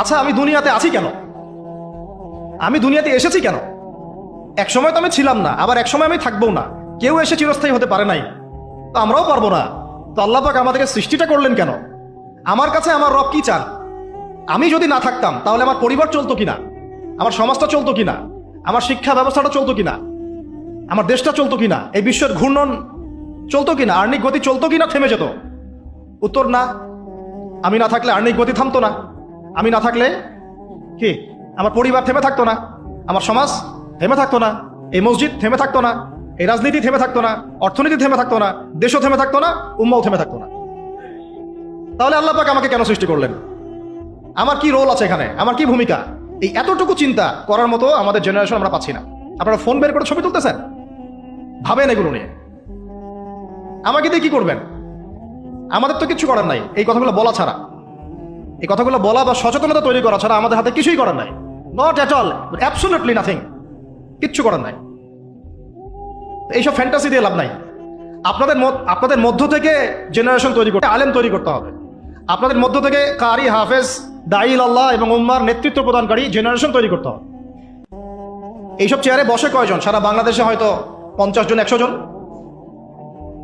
আচ্ছা, আমি দুনিয়াতে আছি কেন? আমি দুনিয়াতে এসেছি কেন? এক সময় তো আমি ছিলাম না, আবার এক সময় আমি থাকবো না। কেউ এসে চিরস্থায়ী হতে পারে নাই, তো আমরাও পারবো না। তো আল্লাহ পাক আমাদেরকে সৃষ্টিটা করলেন কেন? আমার কাছে আমার রব কি চান? আমি যদি না থাকতাম তাহলে আমার পরিবার চলতো কিনা, আমার সমাজটা চলতো কিনা, আমার শিক্ষা ব্যবস্থাটা চলতো কিনা, আমার দেশটা চলতো কিনা, এই বিশ্বের ঘূর্ণন চলতো কিনা, আর্নিক গতি চলতো কিনা, থেমে যেত? উত্তর না। আমি না থাকলে আর্নিক গতি থামতো না। আমি না থাকলে কি আমার পরিবার থেমে থাকতো না, আমার সমাজ থেমে থাকতো না, এই মসজিদ থেমে থাকতো না, এই রাজনীতি থেমে থাকতো না, অর্থনীতি থেমে থাকতো না, দেশও থেমে থাকতো না, উম্মাও থেমে থাকতো না। তাহলে আল্লাহ পাক আমাকে কেন সৃষ্টি করলেন? আমার কি রোল আছে এখানে? আমার কি ভূমিকা? এই এতটুকু চিন্তা করার মতো আমাদের জেনারেশন আমরা পাচ্ছি না। আপনারা ফোন বের করে ছবি তুলতেছেন, ভাবেন এগুলো নিয়ে। আমাকে দিয়ে কি করবেন? আমাদের তো কিছু করার নাই এই কথাগুলো বলা ছাড়া। এই কথাগুলো বলা বা সচেতনতা তৈরি করা ছাড়া আমাদের হাতে কিছুই করার নাই। Not at all, absolutely nothing. কিচ্ছু করার নাই। এইসব ফ্যান্টাসি দিয়ে লাভ নাই। আপনাদের মধ্য থেকে জেনারেশন তৈরি করতে, আলেম তৈরি করতে হবে। আপনাদের মধ্য থেকে কারি, হাফেজ, দাইল আল্লাহ এবং উম্মার নেতৃত্ব প্রদানকারী জেনারেশন তৈরি করতে হবে। এইসব চেয়ারে বসে কয়জন? সারা বাংলাদেশে হয়তো 50 জন, 100 জন।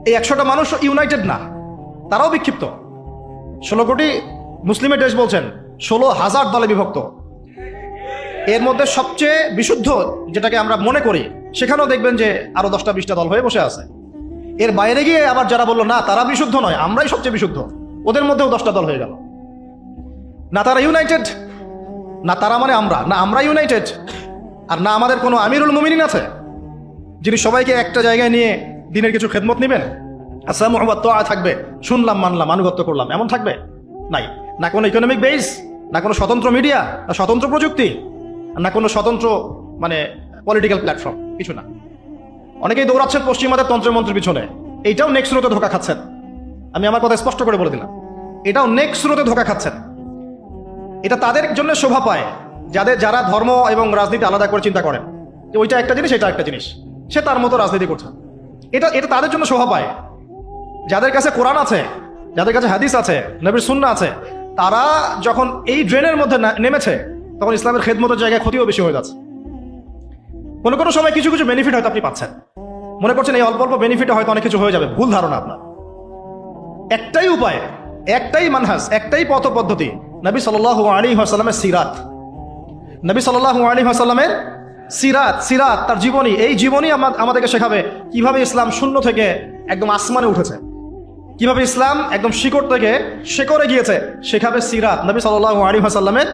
এই 100টা মানুষ ইউনাইটেড না, তারাও বিক্ষিপ্ত। 16 কোটি মুসলিমের দেশ বলছেন, 16,000 দলে বিভক্ত। এর মধ্যে সবচেয়ে বিশুদ্ধ যেটাকে আমরা মনে করি, সেখানেও দেখবেন যে আরো 10টা 20টা দল হয়ে বসে আছে। এর বাইরে গিয়ে আবার যারা বললো না তারা বিশুদ্ধ নয়, আমরাই সবচেয়ে বিশুদ্ধ, ওদের মধ্যেও 10টা দল হয়ে গেল। না তারা ইউনাইটেড, না তারা মানে আমরা, না আমরা ইউনাইটেড, আর না আমাদের কোনো আমিরুল মুমিনিন আছে যিনি সবাইকে একটা জায়গায় নিয়ে দিনের কিছু খেদমত নেবেন। আচ্ছা, মোহাম্মদ তো থাকবে, শুনলাম, মানলাম, আনুগত্য করলাম, এমন থাকবে? নাই। না কোনো ইকোনমিক বেস, না কোনো স্বতন্ত্র মিডিয়া, না স্বতন্ত্র প্রযুক্তি, না কোনো স্বতন্ত্র মানে পলিটিক্যাল প্ল্যাটফর্ম, কিছু না। অনেকেই দৌড়াচ্ছেন পশ্চিমাদের তন্ত্রমন্ত্রের পিছনে। এইটাও নেক্সট স্রোতে ধোকা খাচ্ছেন। আমি আমার কথা স্পষ্ট করে বলে দিলাম, এটাও নেক্সট স্রোতে ধোকা খাচ্ছেন। এটা তাদের জন্য শোভা পায় যারা ধর্ম এবং রাজনীতি আলাদা করে চিন্তা করেন, যে ওইটা একটা জিনিস, এটা একটা জিনিস, সে তার মতো রাজনীতি করছে। এটা তাদের জন্য শোভা পায়। যাদের কাছে কোরআন আছে, যাদের কাছে হাদিস আছে, নবীর সুন্নাহ আছে, তারা যখন এই ড্রেনের মধ্যে নেমেছে, তখন ইসলামের খেদমতের জায়গায় ক্ষতিও বেশি হয়ে যাচ্ছে। কোনো কোনো সময় কিছু কিছু বেনিফিট হয়তো আপনি পাচ্ছেন, মনে করছেন এই অল্প অল্প বেনিফিটে হয়তো অনেক কিছু হয়ে যাবে। ভুল ধারণা আপনার। একটাই উপায়, একটাই মানহাজ, একটাই পথ পদ্ধতি, নবী সাল্লাল্লাহু আলাইহি ওয়াসাল্লামের সিরাত। নবী সাল্লাল্লাহু আলাইহি ওয়াসাল্লামের সিরাত, তার জীবনী। এই জীবনী আমাদেরকে শেখাবে কিভাবে ইসলাম শূন্য থেকে একদম আসমানে উঠেছে, কিভাবে ইসলাম একদম শিকড় থেকে শেকড়ে গিয়েছে, শেখাবে সিরাত, নবী সাল্লাল্লাহু আলাইহি ওয়াসাল্লামের